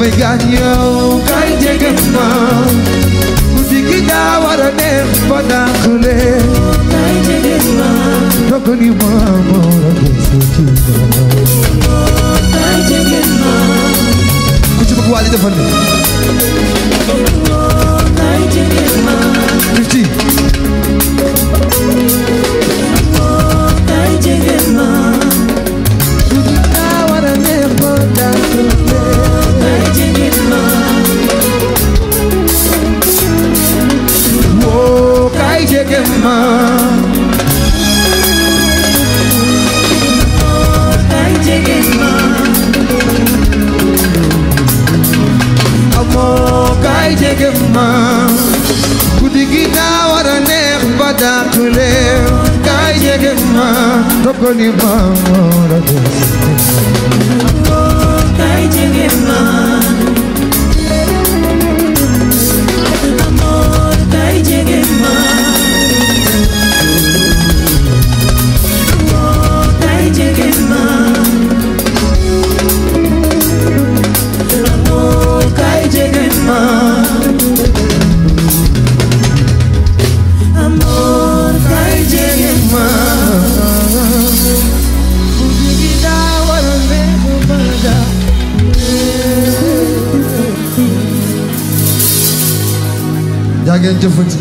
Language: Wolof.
may gaañ yow kay jege ma guddi gi daa war a neex ba dàqale kay jege ma dogo ni ma moo la ci ma kay jege ma ku ci bëgg Wally defal ni kay jege ma Fifty kay jege ma guddi daa war a neex ba dàqale kay jege ma woo kay jege ma kay jege ma amoo kay jege ma guddi gi daa war a neex ba dàqale kay jege ma dogo ni ma moo la kay jege ma amor kay jege ma amor kay jege ma amor kay jege ma amor kay jege ma guddi gi daa war a neex ba dàqale jaa ngeen jëfati